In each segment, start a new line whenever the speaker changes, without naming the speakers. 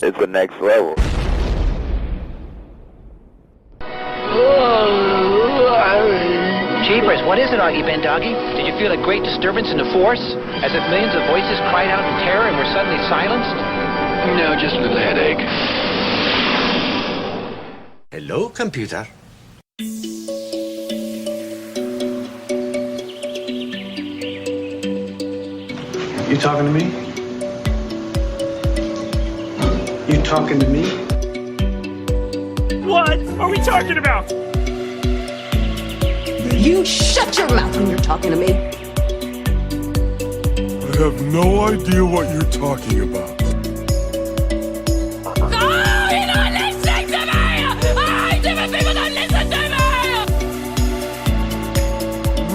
it's the next level.
Jeepers, what is it, Augie Ben Doggy? Did you feel a great disturbance in the force? As if millions of voices cried out in terror and were suddenly silenced?
No, just a little headache.
Hello, computer.
You talking to me? You talking to me?
What are we talking about?
You shut your mouth when you're talking to me.
I have no idea what you're talking about.
No, you're not listening to me! I hate it when people don't listen to me!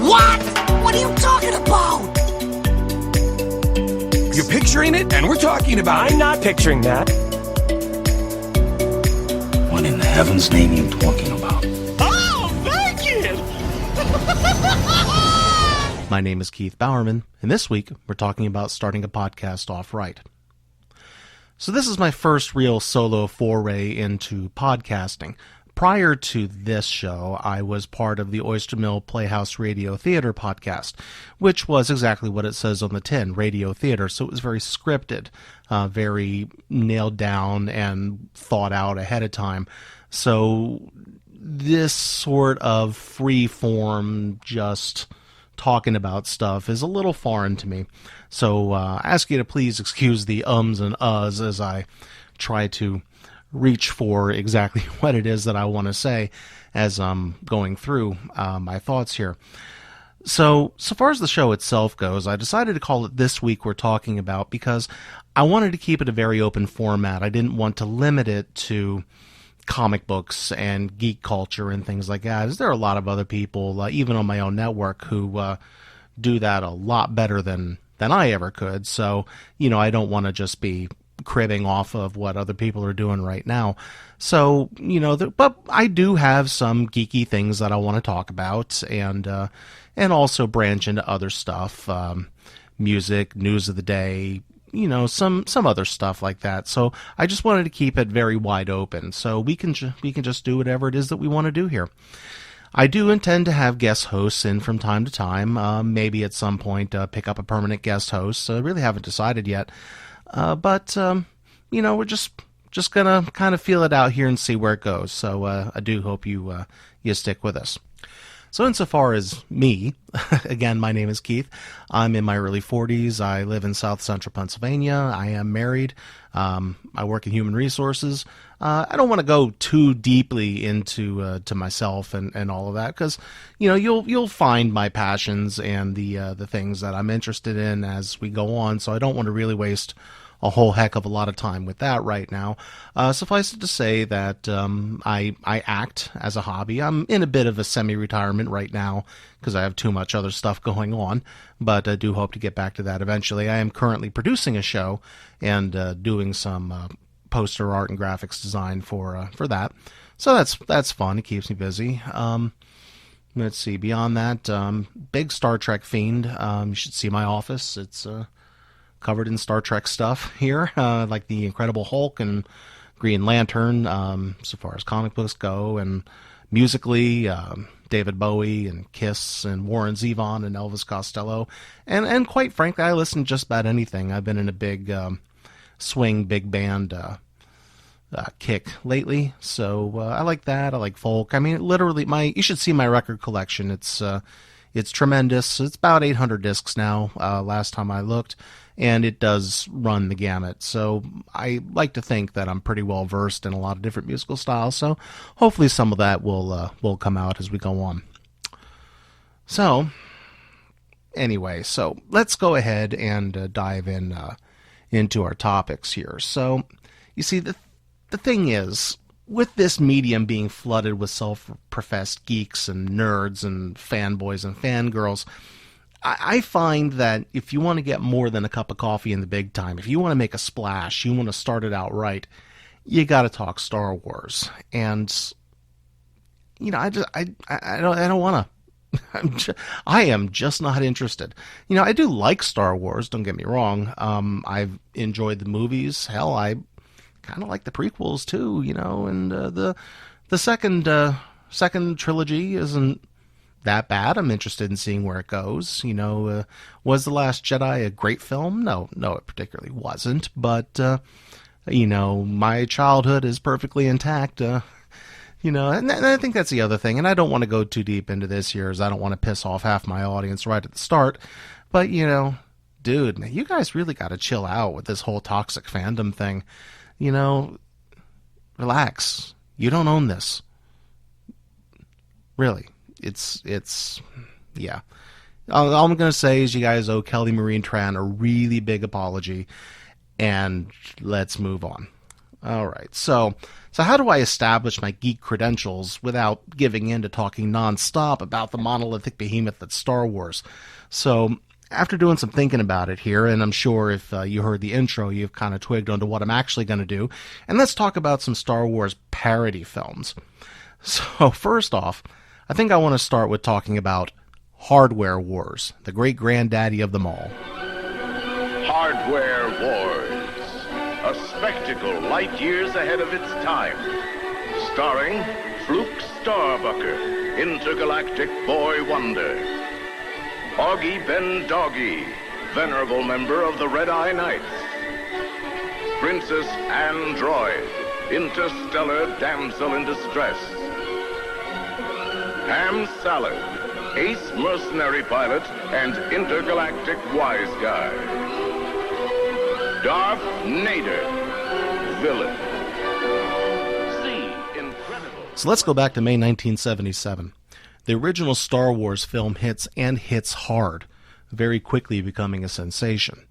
What? What are you talking about?
You're picturing it, and we're talking about it.
I'm not picturing that.
What in heaven's name are you talking about?
Oh, thank you!
My name is Keith Bowerman, and this week we're talking about starting a podcast off right. So this is my first real solo foray into podcasting. Prior to this show, I was part of the Oyster Mill Playhouse Radio Theater podcast, which was exactly what it says on the tin, radio theater. So it was very scripted, very nailed down and thought out ahead of time. So this sort of free form, just talking about stuff is a little foreign to me. So I ask you to please excuse the ums and uhs as I try to reach for exactly what it is that I want to say as I'm going through my thoughts here. So far as the show itself goes, I decided to call it This Week We're Talking About because I wanted to keep it a very open format. I didn't want to limit it to comic books and geek culture and things like that. There are a lot of other people, even on my own network, who do that a lot better than I ever could. So, I don't want to just be cribbing off of what other people are doing right now. So, but I do have some geeky things that I want to talk about and also branch into other stuff, music, news of the day, some other stuff like that. So I just wanted to keep it very wide open so we can just do whatever it is that we want to do here. I do intend to have guest hosts in from time to time, maybe at some point pick up a permanent guest host. So I really haven't decided yet. But we're just gonna kind of feel it out here and see where it goes. So I do hope you stick with us. So insofar as me, again, my name is Keith. I'm in my early 40s. I live in South Central Pennsylvania. I am married. I work in human resources. I don't want to go too deeply into to myself and all of that because you'll find my passions and the things that I'm interested in as we go on. So I don't want to really waste a whole heck of a lot of time with that right now. Suffice it to say that I act as a hobby. I'm in a bit of a semi-retirement right now because I have too much other stuff going on, but I do hope to get back to that eventually. I am currently producing a show and doing some poster art and graphics design for that. So that's fun. It keeps me busy. Let's see. Beyond that, big Star Trek fiend. You should see my office. It's covered in Star Trek stuff here, like the Incredible Hulk and Green Lantern, so far as comic books go, and musically, David Bowie and Kiss and Warren Zevon and Elvis Costello, and quite frankly, I listen to just about anything. I've been in a big swing, big band kick lately, so I like that. I like folk. I mean, literally, you should see my record collection. It's tremendous. It's about 800 discs now, last time I looked. And it does run the gamut. So I like to think that I'm pretty well versed in a lot of different musical styles. So hopefully some of that will come out as we go on. So anyway, so let's go ahead and dive into our topics here. So you see, the thing is, with this medium being flooded with self-professed geeks and nerds and fanboys and fangirls, I find that if you want to get more than a cup of coffee in the big time, if you want to make a splash, you want to start it out right, you got to talk Star Wars. And I don't want to. I am just not interested. I do like Star Wars. Don't get me wrong. I've enjoyed the movies. Hell, I kind of like the prequels too, and the second trilogy isn't that bad. I'm interested in seeing where it goes. Was The Last Jedi a great film? No, it particularly wasn't. But, my childhood is perfectly intact. And I think that's the other thing. And I don't want to go too deep into this here, as I don't want to piss off half my audience right at the start. But, dude, man, you guys really got to chill out with this whole toxic fandom thing. Relax. You don't own this. Really. Yeah. All I'm going to say is you guys owe Kelly Marie Tran a really big apology, and let's move on. All right. So how do I establish my geek credentials without giving in to talking nonstop about the monolithic behemoth that's Star Wars? So after doing some thinking about it here, and I'm sure if you heard the intro, you've kind of twigged onto what I'm actually going to do, and let's talk about some Star Wars parody films. So first off, I think I want to start with talking about Hardware Wars, the great granddaddy of them all.
Hardware Wars, a spectacle light years ahead of its time. Starring Fluke Starbucker, intergalactic boy wonder. Augie Ben Doggy, venerable member of the Red Eye Knights. Princess Android, interstellar damsel in distress. Ham Salad, ace mercenary pilot and intergalactic wise guy. Darth Nader, villain. See incredible.
So let's go back to May 1977. The original Star Wars film hits hard, very quickly becoming a sensation.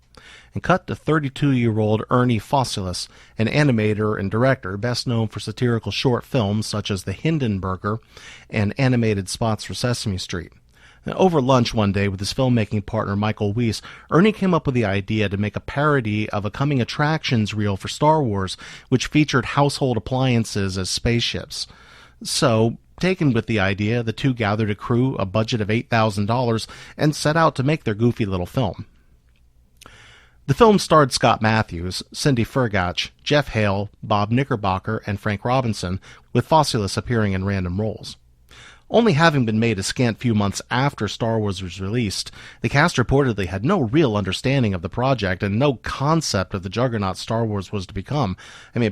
And cut to 32-year-old Ernie Fossilis, an animator and director best known for satirical short films such as The Hindenburger and animated spots for Sesame Street. And over lunch one day with his filmmaking partner Michael Weiss, Ernie came up with the idea to make a parody of a coming attractions reel for Star Wars, which featured household appliances as spaceships. So, taken with the idea, the two gathered a crew, a budget of $8,000, and set out to make their goofy little film. The film starred Scott Matthews, Cindy Fergach, Jeff Hale, Bob Knickerbocker, and Frank Robinson, with Fossilis appearing in random roles. Only having been made a scant few months after Star Wars was released, the cast reportedly had no real understanding of the project and no concept of the juggernaut Star Wars was to become.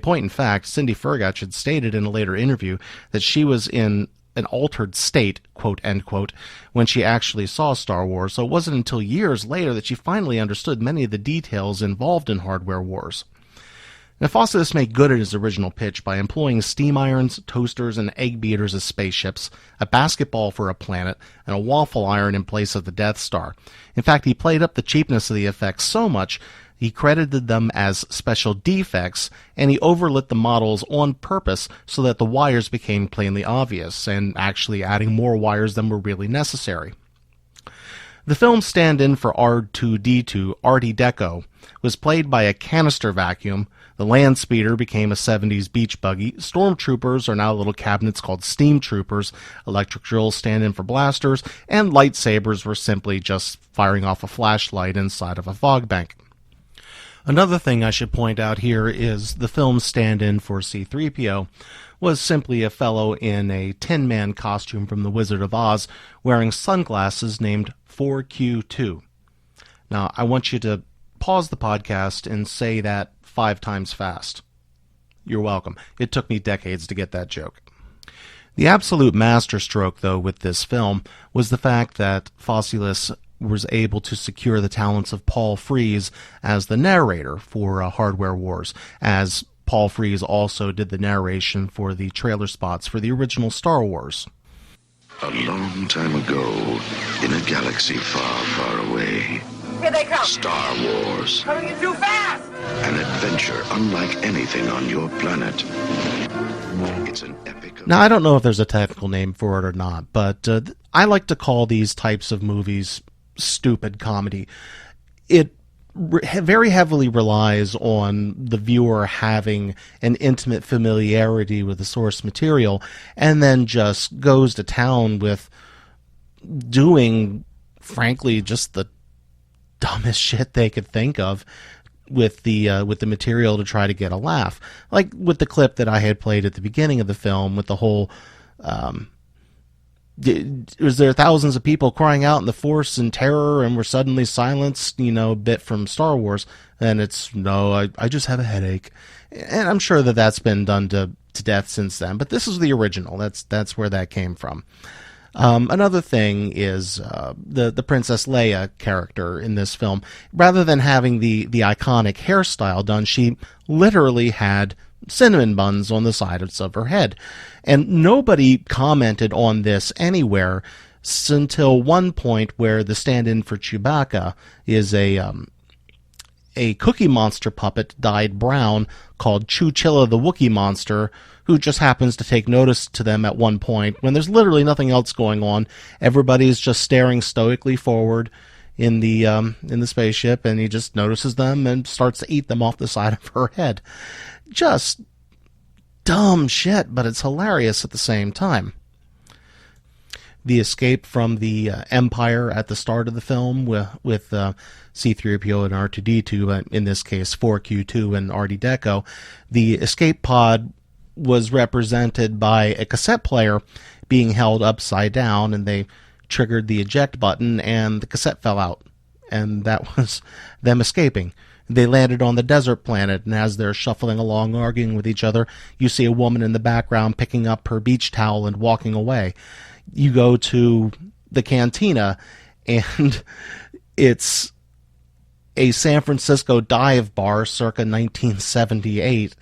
Point in fact, Cindy Fergach had stated in a later interview that she was in an altered state, quote, end quote, when she actually saw Star Wars, so it wasn't until years later that she finally understood many of the details involved in Hardware Wars. Now, Fossilis made good at his original pitch by employing steam irons, toasters, and egg beaters as spaceships, a basketball for a planet, and a waffle iron in place of the Death Star. In fact, he played up the cheapness of the effects so much he credited them as special defects, and he overlit the models on purpose so that the wires became plainly obvious, and actually adding more wires than were really necessary. The film's stand-in for R2-D2, Artie Deco, was played by a canister vacuum. The land speeder became a 70s beach buggy. Stormtroopers are now little cabinets called steam troopers. Electric drills stand in for blasters, and lightsabers were simply just firing off a flashlight inside of a fog bank. Another thing I should point out here is the film's stand-in for C-3PO was simply a fellow in a Tin Man costume from The Wizard of Oz wearing sunglasses named 4Q2. Now, I want you to pause the podcast and say that 5 times fast. You're welcome. It took me decades to get that joke. The absolute masterstroke, though, with this film was the fact that Fossilis was able to secure the talents of Paul Frees as the narrator for Hardware Wars, as Paul Frees also did the narration for the trailer spots for the original Star Wars.
A long time ago, in a galaxy far, far away.
Here they come.
Star Wars.
Coming in too fast.
An adventure unlike anything on your planet. It's an epic...
Now, I don't know if there's a technical name for it or not, but I like to call these types of movies stupid comedy. It very heavily relies on the viewer having an intimate familiarity with the source material and then just goes to town with doing, frankly, just the dumbest shit they could think of with the material to try to get a laugh, like with the clip that I had played at the beginning of the film with the whole. Was there thousands of people crying out in the force in terror and were suddenly silenced, a bit from Star Wars, and it's, no, I just have a headache. And I'm sure that that's been done to death since then, but this is the original. That's where that came from. Another thing is the Princess Leia character in this film. Rather than having the iconic hairstyle done, she literally had cinnamon buns on the sides of her head. And nobody commented on this anywhere until one point where the stand-in for Chewbacca is a Cookie Monster puppet dyed brown called Chewchilla the Wookiee Monster, who just happens to take notice to them at one point when there's literally nothing else going on. Everybody's just staring stoically forward in the spaceship, and he just notices them and starts to eat them off the side of her head. Just dumb shit, but it's hilarious at the same time. The escape from the Empire at the start of the film with C-3PO and R2-D2, in this case 4Q2 and RD-Deco, the escape pod was represented by a cassette player being held upside down, and they triggered the eject button and the cassette fell out, and that was them escaping. They landed on the desert planet, and as they're shuffling along arguing with each other, you see a woman in the background picking up her beach towel and walking away. You go to the cantina, and it's a San Francisco dive bar circa 1978,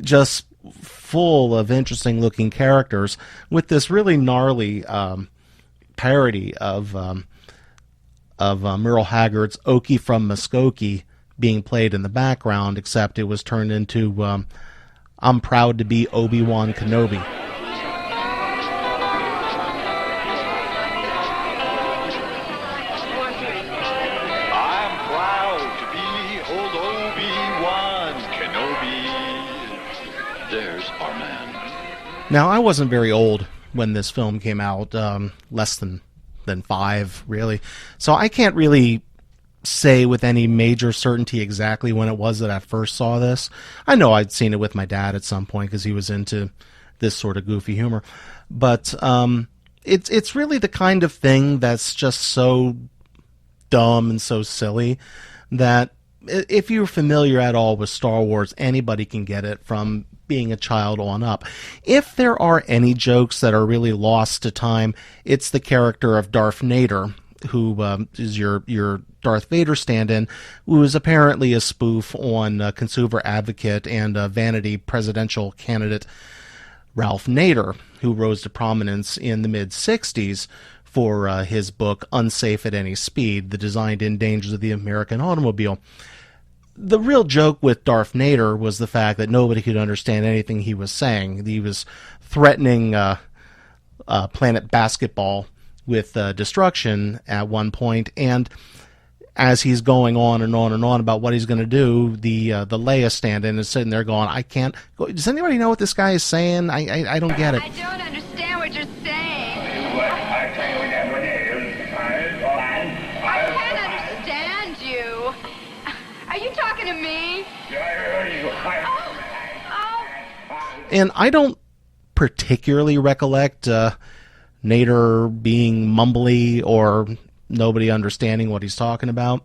just full of interesting looking characters, with this really gnarly parody of Merle Haggard's Okie from Muskogee being played in the background, except it was turned into I'm Proud to Be Obi-Wan Kenobi.
I'm proud to be old Obi-Wan Kenobi. There's our man.
Now, I wasn't very old when this film came out, less than 5, really. So I can't really say with any major certainty exactly when it was that I first saw this. I know I'd seen it with my dad at some point because he was into this sort of goofy humor. But it's really the kind of thing that's just so dumb and so silly that if you're familiar at all with Star Wars, anybody can get it from being a child on up. If there are any jokes that are really lost to time, it's the character of Darth Nader, who is your Darth Vader stand-in, who is apparently a spoof on consumer advocate and vanity presidential candidate Ralph Nader, who rose to prominence in the mid-'60s for his book Unsafe at Any Speed, The Designed-In Dangers of the American Automobile. The real joke with Darth Nader was the fact that nobody could understand anything he was saying. He was threatening Planet Basketball with destruction at one point, and as he's going on and on and on about what he's going to do, the Leia stand-in is sitting there going, I can't... Does anybody know what this guy is saying? I don't get it.
I don't understand what you're saying. I can't understand you. Are you talking to me?
And I don't particularly recollect Nader being mumbly or nobody understanding what he's talking about.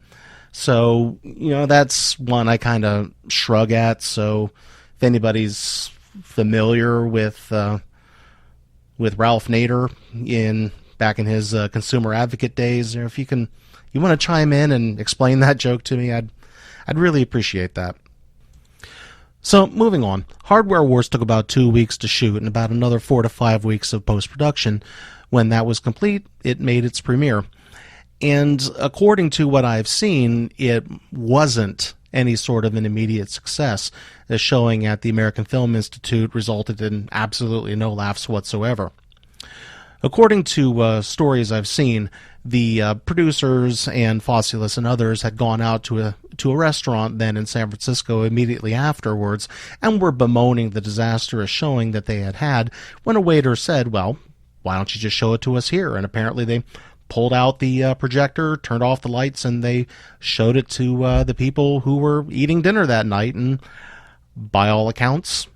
So, that's one I kind of shrug at. So if anybody's familiar with Ralph Nader back in his consumer advocate days, or if you want to chime in and explain that joke to me, I'd really appreciate that. So, moving on. Hardware Wars took about 2 weeks to shoot and about another 4 to 5 weeks of post-production. When that was complete, it made its premiere. And according to what I've seen, it wasn't any sort of an immediate success. The showing at the American Film Institute resulted in absolutely no laughs whatsoever. According to stories I've seen, the producers and Fossilus and others had gone out to a restaurant then in San Francisco immediately afterwards and were bemoaning the disastrous showing that they had when a waiter said, well, why don't you just show it to us here? And apparently they pulled out the projector, turned off the lights, and they showed it to the people who were eating dinner that night, and by all accounts,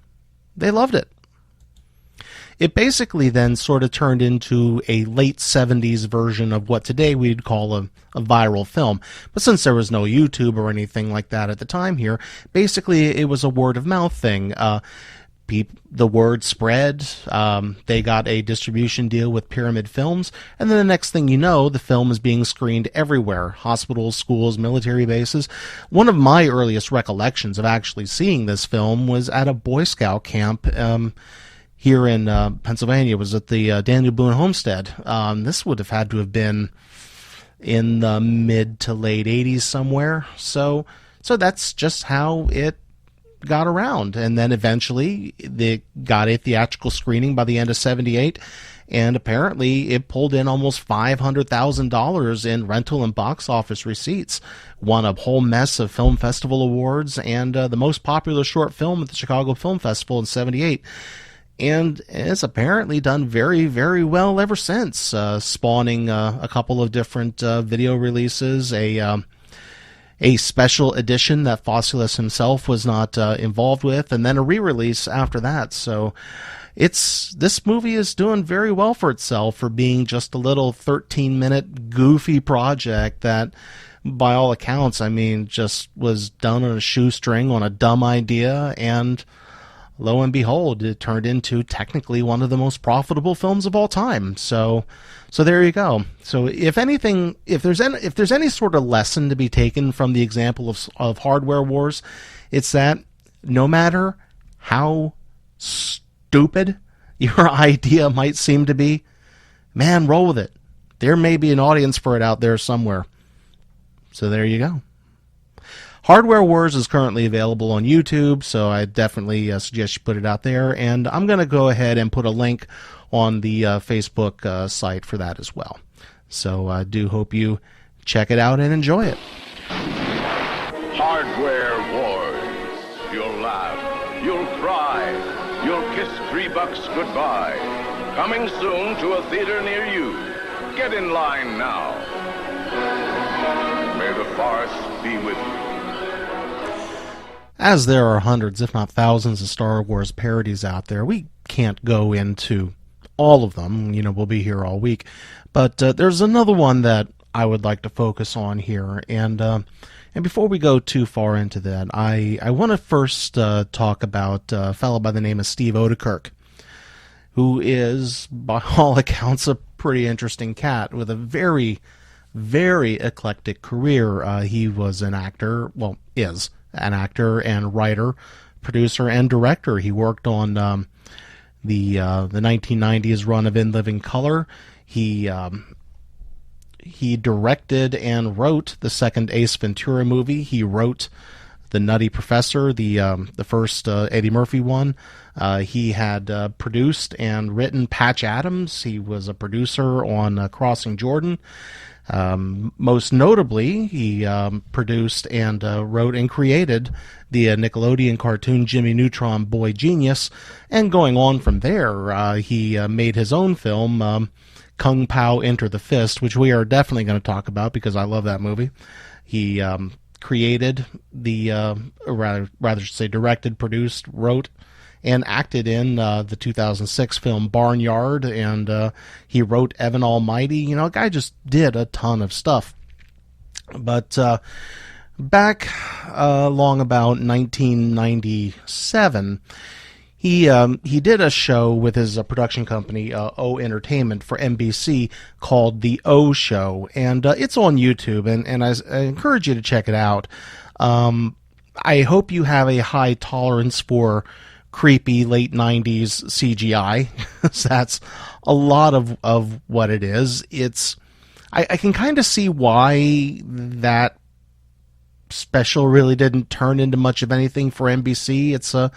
they loved it. It basically then sort of turned into a late 70s version of what today we'd call a viral film. But since there was no YouTube or anything like that at the time here, basically it was a word-of-mouth thing. The word spread, they got a distribution deal with Pyramid Films, and then the next thing you know, the film is being screened everywhere. Hospitals, schools, military bases. One of my earliest recollections of actually seeing this film was at a Boy Scout camp here in Pennsylvania. It was at the Daniel Boone Homestead. This would have had to have been in the mid to late 80s somewhere. So that's just how it got around. And then eventually they got a theatrical screening by the end of 78, and apparently it pulled in almost $500,000 in rental and box office receipts, won a whole mess of film festival awards, and the most popular short film at the Chicago Film Festival in 78. And it's apparently done very, very well ever since, spawning a couple of different video releases, a special edition that Fossilis himself was not involved with, and then a re-release after that. So this movie is doing very well for itself for being just a little 13-minute goofy project that, by all accounts, I mean, just was done on a shoestring on a dumb idea, and lo and behold, it turned into technically one of the most profitable films of all time. So there you go. So if anything, if there's any sort of lesson to be taken from the example of Hardware Wars, it's that no matter how stupid your idea might seem to be, man, roll with it. There may be an audience for it out there somewhere. So there you go. Hardware Wars is currently available on YouTube, so I definitely suggest you put it out there. And I'm going to go ahead and put a link on the Facebook site for that as well. So I do hope you check it out and enjoy it.
Hardware Wars. You'll laugh. You'll cry. You'll kiss $3 goodbye. Coming soon to a theater near you. Get in line now. May the farce be with you.
As there are hundreds, if not thousands, of Star Wars parodies out there, we can't go into all of them. You know, we'll be here all week. But there's another one that I would like to focus on here. And before we go too far into that, I want to first talk about a fellow by the name of Steve Odekirk, who is, by all accounts, a pretty interesting cat with a very, very eclectic career. He was an actor, well, is an actor and writer, producer, and director. He worked on the 1990s run of In Living Color. He directed and wrote the second Ace Ventura movie. He wrote The Nutty Professor, the first Eddie Murphy one. He had produced and written Patch Adams. He was a producer on Crossing Jordan. Most notably, he produced and wrote and created the Nickelodeon cartoon Jimmy Neutron Boy Genius, and going on from there, he made his own film, Kung Pao Enter the Fist, which we are definitely going to talk about because I love that movie. He created directed, produced, wrote, and acted in the 2006 film Barnyard, and he wrote Evan Almighty. You know, a guy just did a ton of stuff. But back along about 1997, he did a show with his production company, O Entertainment, for NBC called The O Show, and it's on YouTube, and I encourage you to check it out. I hope you have a high tolerance for creepy late 90s CGI. That's a lot of what it is. I can kind of see why that special really didn't turn into much of anything for NBC. It's a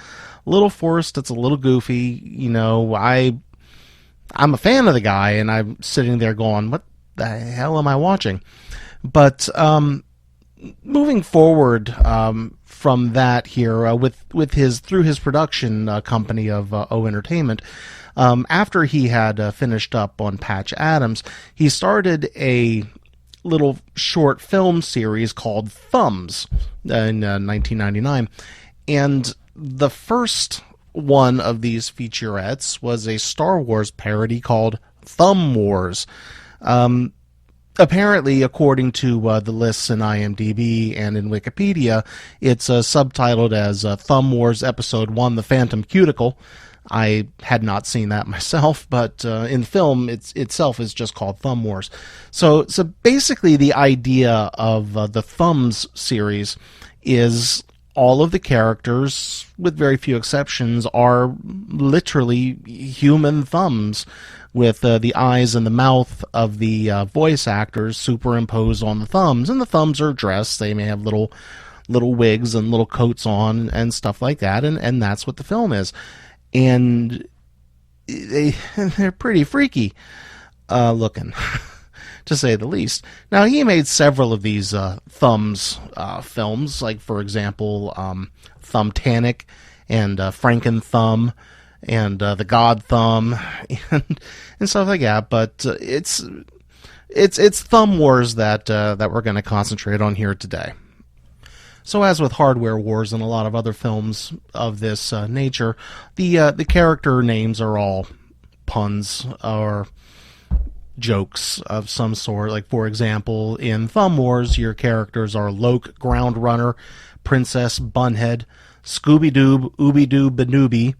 little forced, it's a little goofy. You know, I'm a fan of the guy, and I'm sitting there going, what the hell am I watching? But moving forward from that here, through his production company of O Entertainment, after he had finished up on Patch Adams, he started a little short film series called Thumbs in 1999, and the first one of these featurettes was a Star Wars parody called Thumb Wars. Apparently, according to the lists in IMDb and in Wikipedia, it's subtitled as Thumb Wars Episode 1, The Phantom Cuticle. I had not seen that myself, but in film, itself is just called Thumb Wars. So basically, the idea of the Thumbs series is all of the characters, with very few exceptions, are literally human thumbs, with the eyes and the mouth of the voice actors superimposed on the thumbs, and the thumbs are dressed. They may have little wigs and little coats on and stuff like that, and that's what the film is. And they're pretty freaky looking, to say the least. Now, he made several of these thumbs films, like, for example, Thumbtanic and Franken Thumb and The God Thumb and stuff like that. But it's Thumb Wars that we're going to concentrate on here today. So, as with Hardware Wars and a lot of other films of this nature, the character names are all puns or jokes of some sort. Like, for example, in Thumb Wars, your characters are Loke, Ground Runner, Princess Bunhead, Scooby-Doob, Ooby-Doo, Banooby.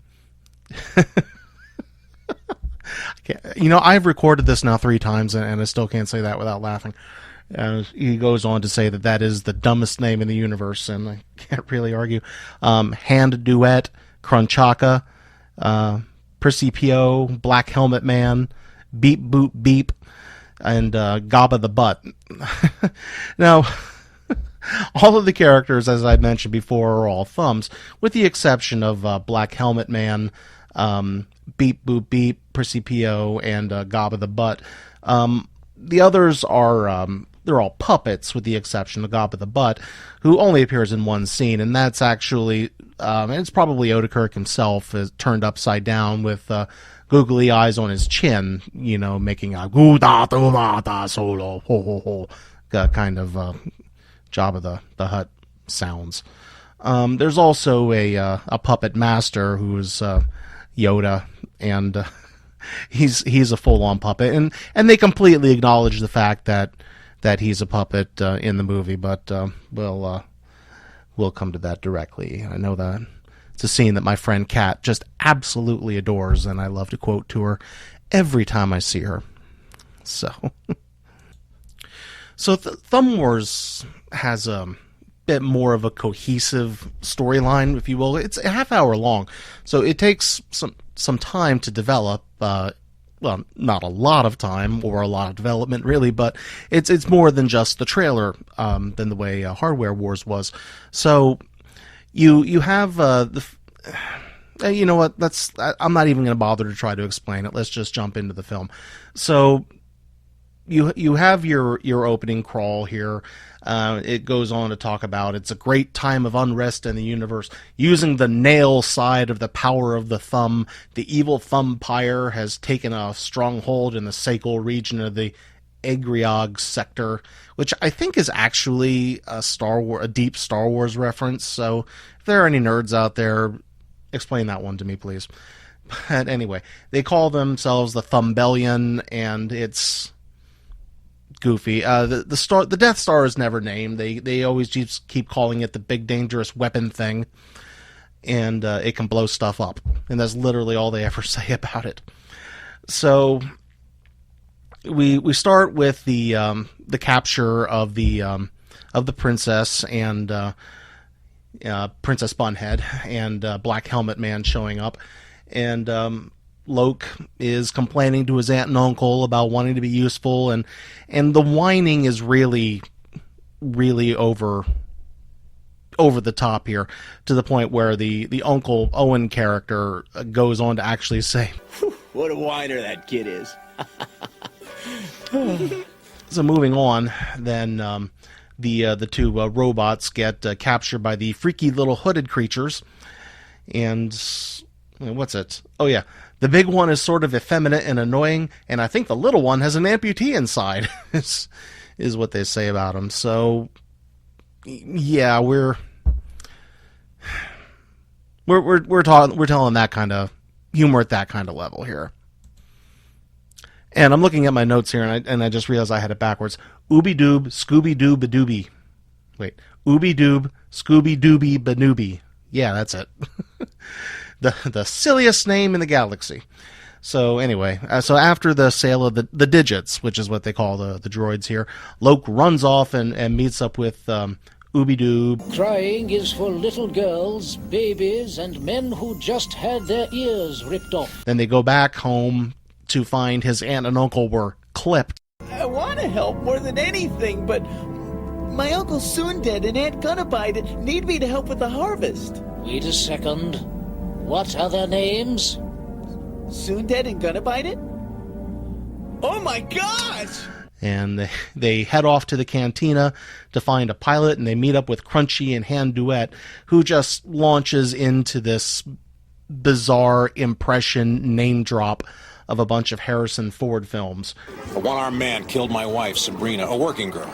I've recorded this now 3 times, and I still can't say that without laughing. He goes on to say that is the dumbest name in the universe, and I can't really argue. Hand Duet, Crunchaka, Percipio, Black Helmet Man, Beep Boop Beep, and Gabba the Butt. Now, all of the characters, as I mentioned before, are all thumbs, with the exception of Black Helmet Man, Beep Boop Beep, Percipio, and Gabba the Butt. The others are they're all puppets, with the exception of Gabba the Butt, who only appears in one scene, and that's actually it's probably Odenkirk himself, is turned upside down with googly eyes on his chin, making a goo da do da da solo ho ho ho kind of Jabba the Hutt sounds. There's also a puppet master who's Yoda, and he's a full-on puppet, and they completely acknowledge the fact that he's a puppet in the movie, but we'll come to that directly. I know that it's a scene that my friend Kat just absolutely adores, and I love to quote to her every time I see her. So Thumb Wars has a bit more of a cohesive storyline, if you will. It's a half hour long, so it takes some time to develop. Well, not a lot of time or a lot of development, really, but it's more than just the trailer than the way Hardware Wars was. So you have you know what? I'm not even going to bother to try to explain it. Let's just jump into the film. So you have your opening crawl here. It goes on to talk about it's a great time of unrest in the universe. Using the nail side of the power of the thumb, the evil Thumpire has taken a stronghold in the Sakal region of the Egriog sector, which I think is actually a deep Star Wars reference. So if there are any nerds out there, explain that one to me, please. But anyway, they call themselves the Thumbellion, and it's goofy. The Death Star is never named. They always just keep calling it the big dangerous weapon thing, and it can blow stuff up, and that's literally all they ever say about it. So we start with the capture of the princess and Princess Bunhead, and Black Helmet Man showing up, and Loke is complaining to his aunt and uncle about wanting to be useful, and the whining is really over the top here, to the point where the Uncle Owen character goes on to actually say,
"What a whiner that kid is."
So moving on, then the two robots get captured by the freaky little hooded creatures. And what's it? Oh yeah, the big one is sort of effeminate and annoying, and I think the little one has an amputee inside. is what they say about him. So yeah, we're telling that kind of humor at that kind of level here. And I'm looking at my notes here, and I just realized I had it backwards. Ooby-doob, Scooby-doob-a-doobie. Wait. Ooby-doob, Scooby-dooby-ba-noobie. Yeah, that's it. the silliest name in the galaxy. So anyway, so after the sale of the digits, which is what they call the droids here, Loke runs off and meets up with Ooby-doob.
Crying is for little girls, babies, and men who just had their ears ripped off.
Then they go back home to find his aunt and uncle were clipped.
I want to help more than anything, but my Uncle Soondead and Aunt Gunabite need me to help with the harvest.
Wait a second. What are their names?
Soondead and Gunabite? Oh my gosh!
And they head off to the cantina to find a pilot, and they meet up with Crunchy and Hand Duet, who just launches into this bizarre impression name drop of a bunch of Harrison Ford films.
A one-armed man killed my wife, Sabrina, a working girl.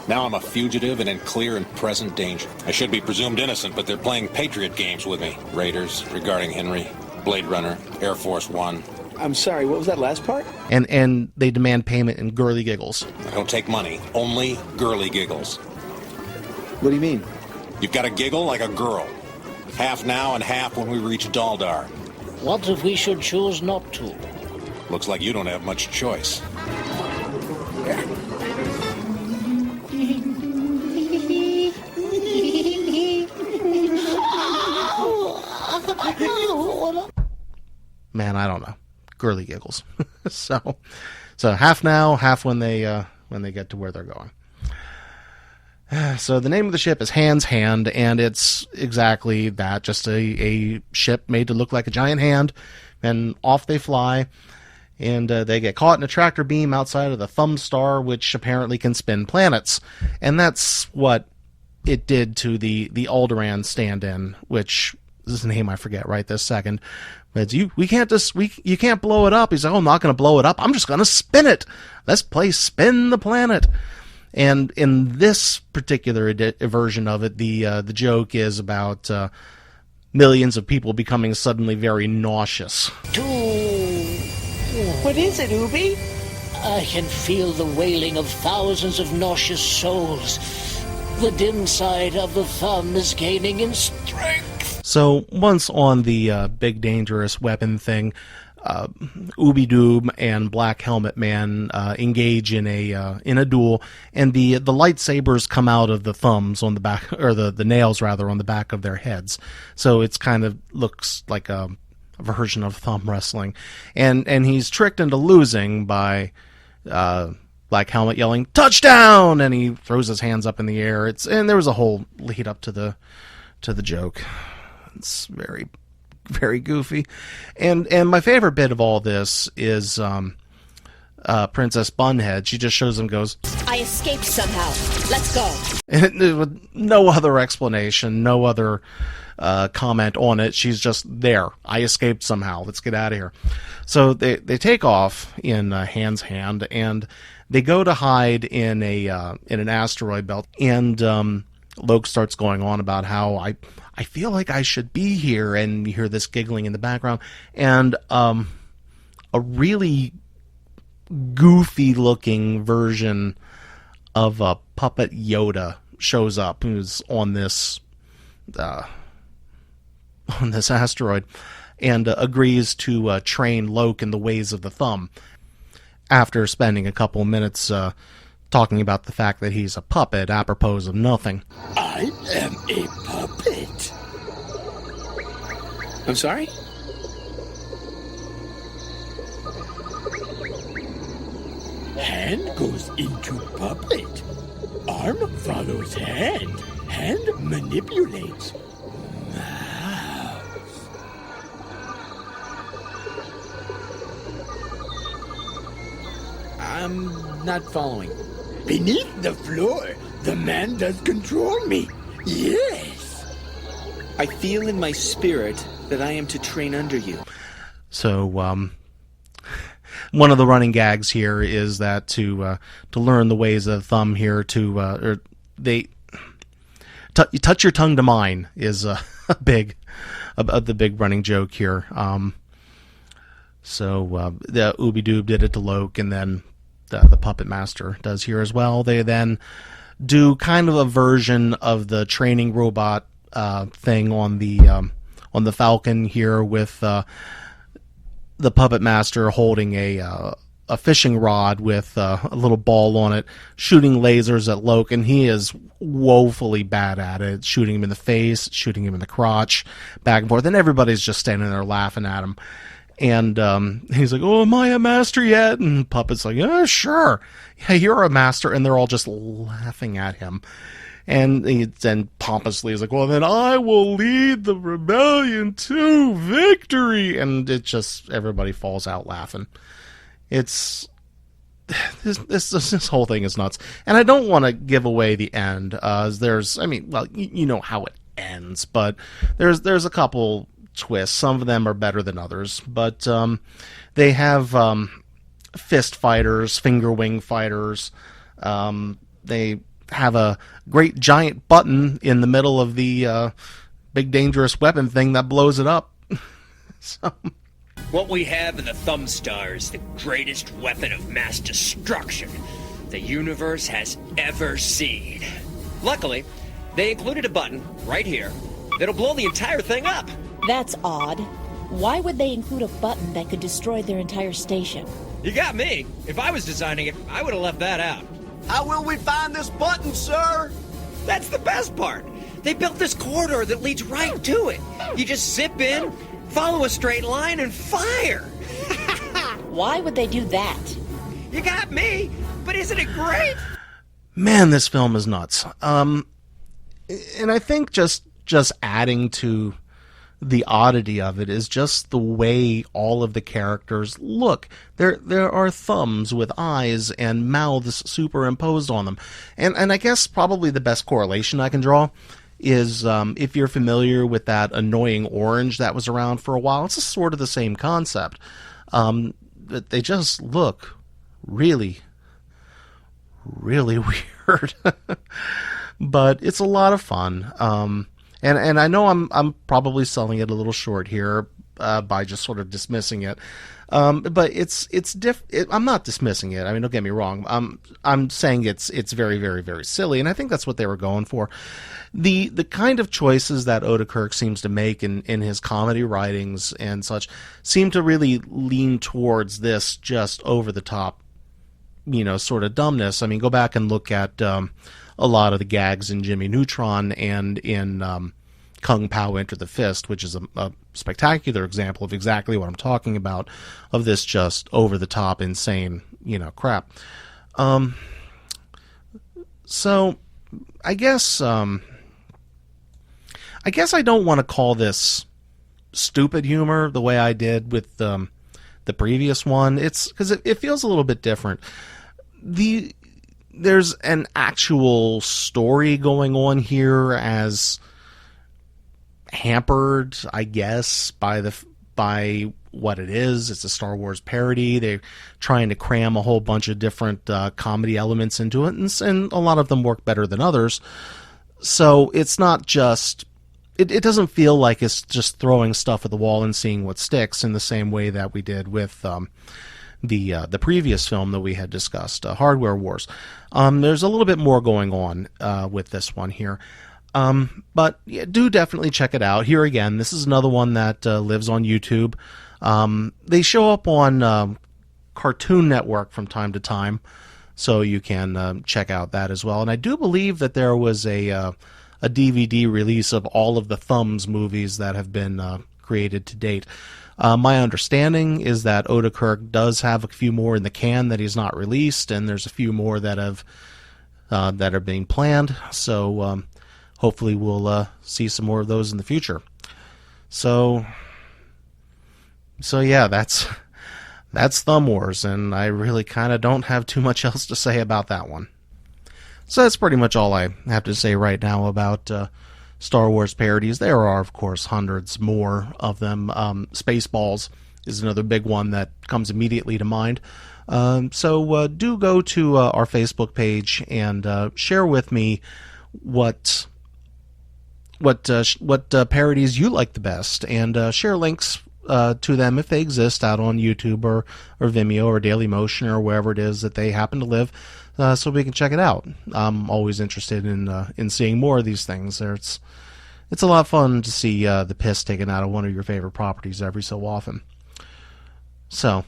Now I'm a fugitive and in clear and present danger. I should be presumed innocent, but they're playing Patriot games with me. Raiders, regarding Henry, Blade Runner, Air Force One.
I'm sorry, what was that last part?
And they demand payment in girly giggles.
I don't take money, only girly giggles.
What do you mean?
You've got to giggle like a girl. Half now and half when we reach Daldar.
What if we should choose not to?
Looks like you don't have much choice.
Man, I don't know. Girly giggles. so half now, half when they get to where they're going. So the name of the ship is Hand's Hand, and it's exactly that, just a ship made to look like a giant hand, and off they fly. And they get caught in a tractor beam outside of the Thumb Star, which apparently can spin planets. And that's what it did to the Alderaan stand-in, which is a name I forget right this second. But you can't blow it up. He's like, oh, I'm not going to blow it up. I'm just going to spin it. Let's play Spin the Planet. And in this particular version of it, the joke is about millions of people becoming suddenly very nauseous.
What is it, Ooby?
I can feel the wailing of thousands of nauseous souls. The dim side of the thumb is gaining in strength.
So once on the big dangerous weapon thing, Ooby-Doob and Black Helmet Man engage in a duel, and the lightsabers come out of the thumbs on the back, or the nails rather, on the back of their heads. So it's kind of looks like a version of thumb wrestling, and he's tricked into losing by Black Helmet yelling touchdown, and he throws his hands up in the air. And there was a whole lead up to the joke. It's very, very goofy, and my favorite bit of all this is Princess Bunhead. She just shows him, goes,
I escaped somehow. Let's go.
And with no other explanation, no other comment on it. She's just there. I escaped somehow. Let's get out of here. So they take off in Hand's Hand, and they go to hide in an asteroid belt. And Loke starts going on about how I feel like I should be here, and you hear this giggling in the background, and a really goofy looking version of a puppet Yoda shows up, who's on this asteroid, and agrees to train Loke in the ways of the thumb, after spending a couple minutes talking about the fact that he's a puppet, apropos of nothing.
I am a puppet. I'm sorry? Hand goes into puppet. Arm follows hand. Hand manipulates. I'm not following. Beneath the floor, The man does control me. Yes.
I feel in my spirit that I am to train under you.
So, one of the running gags here is that to learn the ways of thumb here, touch your tongue to mine is the big running joke here. The Ooby Doob did it to Loke, and then the Puppet Master does here as well. They then do kind of a version of the training robot thing on the Falcon here with the Puppet Master holding a fishing rod with a little ball on it, shooting lasers at Loke, and he is woefully bad at it, shooting him in the face, shooting him in the crotch, back and forth, and everybody's just standing there laughing at him. And he's like, "Oh, am I a master yet?" And Puppet's like, "Yeah, sure. Yeah, you're a master." And they're all just laughing at him. And then pompously is like, "Well, then I will lead the rebellion to victory." And it just, everybody falls out laughing. It's, this whole thing is nuts. And I don't want to give away the end. You know how it ends, but there's a couple twists. Some of them are better than others, but they have fist fighters, finger wing fighters. They have a great giant button in the middle of the big dangerous weapon thing that blows it up. So
what we have in the Thumb Star is the greatest weapon of mass destruction the universe has ever seen. Luckily, they included a button right here that'll blow the entire thing up.
That's odd. Why would they include a button that could destroy their entire station?
You got me. If I was designing it, I would have left that out.
How will we find this button, sir?
That's the best part. They built this corridor that leads right to it. You just zip in, follow a straight line, and fire.
Why would they do that?
You got me, but isn't it great?
Man, this film is nuts. And I think just adding to the oddity of it is just the way all of the characters look. There are thumbs with eyes and mouths superimposed on them. And I guess probably the best correlation I can draw is if you're familiar with that annoying orange that was around for a while. It's just sort of the same concept. But they just look really, really weird. But it's a lot of fun. And I know I'm probably selling it a little short here by just sort of dismissing it. But it's I'm not dismissing it. I mean, don't get me wrong. I'm saying it's very, very, very silly, and I think that's what they were going for. The kind of choices that Odenkirk seems to make in his comedy writings and such seem to really lean towards this just over the top, sort of dumbness. I mean, go back and look at a lot of the gags in Jimmy Neutron and in Kung Pao Enter the Fist, which is a spectacular example of exactly what I'm talking about, of this just over-the-top, insane, crap. So, I guess I don't want to call this stupid humor the way I did with the previous one. It's because it feels a little bit different. There's an actual story going on here, as hampered, I guess, by what it is. It's a Star Wars parody. They're trying to cram a whole bunch of different comedy elements into it, and a lot of them work better than others. So it's not just... It doesn't feel like it's just throwing stuff at the wall and seeing what sticks in the same way that we did with the previous film that we had discussed, Hardware Wars. There's a little bit more going on with this one here. But yeah, do definitely check it out. Here again, this is another one that lives on YouTube. They show up on Cartoon Network from time to time, so you can check out that as well. And I do believe that there was a DVD release of all of the Thumbs movies that have been created to date. My understanding is that Odenkirk does have a few more in the can that he's not released, and there's a few more that are being planned. So hopefully we'll see some more of those in the future. So yeah, that's Thumb Wars, and I really kind of don't have too much else to say about that one. So that's pretty much all I have to say right now about Star Wars parodies. There are, of course, hundreds more of them. Spaceballs is another big one that comes immediately to mind. So do go to our Facebook page and share with me what parodies you like the best, and share links to them if they exist out on YouTube or Vimeo or Dailymotion or wherever it is that they happen to live, so we can check it out. I'm always interested in seeing more of these things. It's a lot of fun to see the piss taken out of one of your favorite properties every so often. So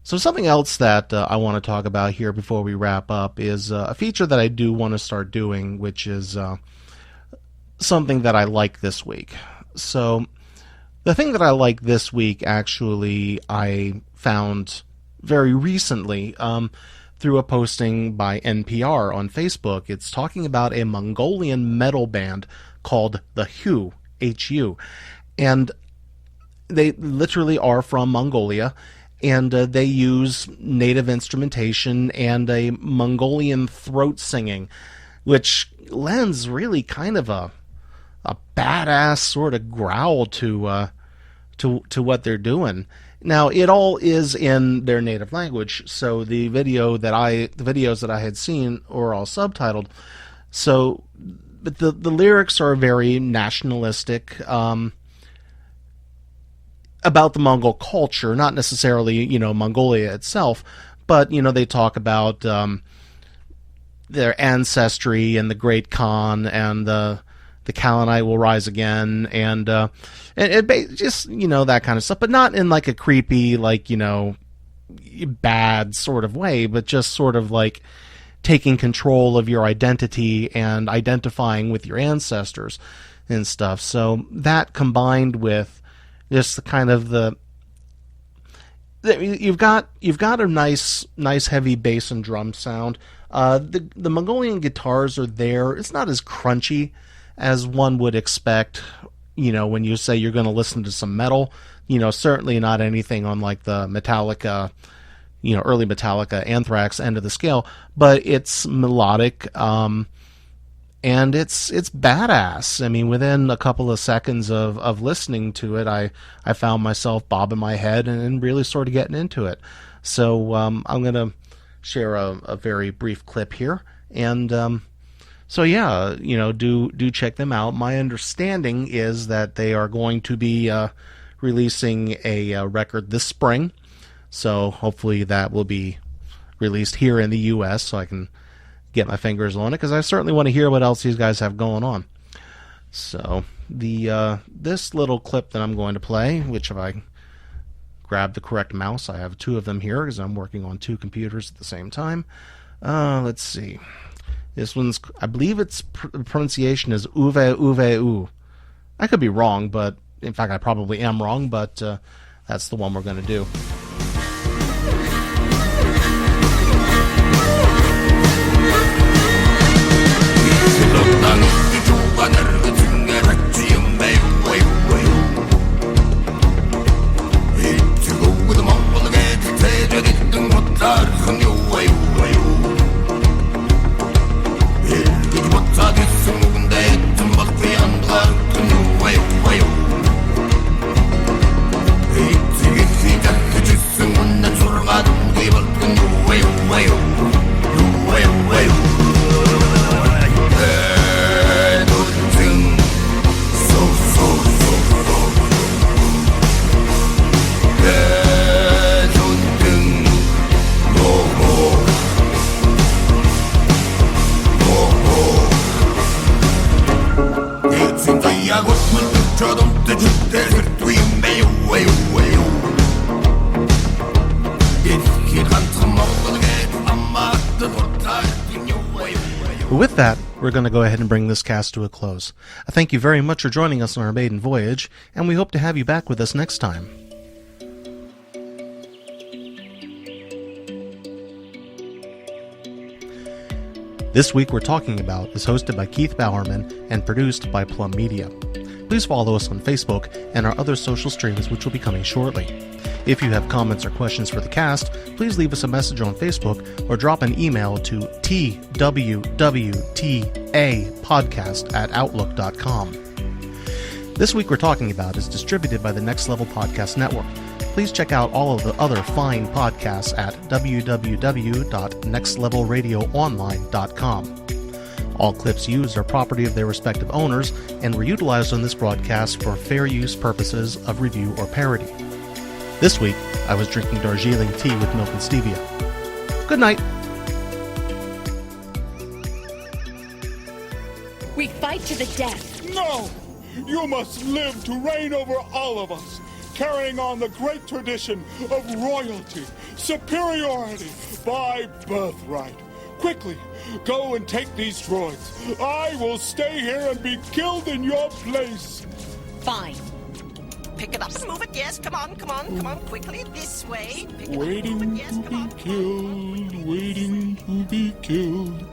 something else that I want to talk about here before we wrap up is a feature that I do want to start doing, which is something that I like this week. So the thing that I like this week, actually, I found very recently through a posting by NPR on Facebook. It's talking about a Mongolian metal band called The Hu, H-U. And they literally are from Mongolia, and they use native instrumentation and a Mongolian throat singing, which lends really kind of a badass sort of growl to what they're doing. Now, it all is in their native language, so the videos that I had seen were all subtitled. So, but the lyrics are very nationalistic about the Mongol culture, not necessarily, Mongolia itself, but, they talk about their ancestry and the Great Khan and the Kalanite will rise again, and just, that kind of stuff, but not in like a creepy, like, bad sort of way, but just sort of like taking control of your identity and identifying with your ancestors and stuff. So that combined with just the kind of you've got a nice heavy bass and drum sound. The Mongolian guitars are there. It's not as crunchy as one would expect, when you say you're going to listen to some metal. Certainly not anything on like the Metallica, early Metallica, Anthrax end of the scale, but it's melodic, and it's badass. I mean, within a couple of seconds of listening to it, I found myself bobbing my head and really sort of getting into it. So I'm going to share a very brief clip here, and so yeah, do check them out. My understanding is that they are going to be releasing a record this spring, so hopefully that will be released here in the U.S. so I can get my fingers on it, because I certainly want to hear what else these guys have going on. So this little clip that I'm going to play, which if I grab the correct mouse, I have two of them here because I'm working on two computers at the same time. Let's see. This one's, I believe its pronunciation is uve uve u. I could be wrong, but in fact I probably am wrong, but that's the one we're going to do. With that, we're going to go ahead and bring this cast to a close. I thank you very much for joining us on our maiden voyage, and we hope to have you back with us next time. This Week We're Talking About is hosted by Keith Bowerman and produced by Plum Media. Please follow us on Facebook and our other social streams, which will be coming shortly. If you have comments or questions for the cast, please leave us a message on Facebook or drop an email to twwtapodcast@outlook.com. This Week We're Talking About is distributed by the Next Level Podcast Network. Please check out all of the other fine podcasts at www.nextlevelradioonline.com. All clips used are property of their respective owners and were utilized on this broadcast for fair use purposes of review or parody. This week, I was drinking Darjeeling tea with milk and stevia. Good night.
We fight to the death.
No! You must live to reign over all of us, carrying on the great tradition of royalty, superiority by birthright. Quickly, go and take these droids. I will stay here and be killed in your place.
Fine.
Pick it up and move it. Yes, come on, quickly, this way.
Waiting to be killed, waiting to be killed.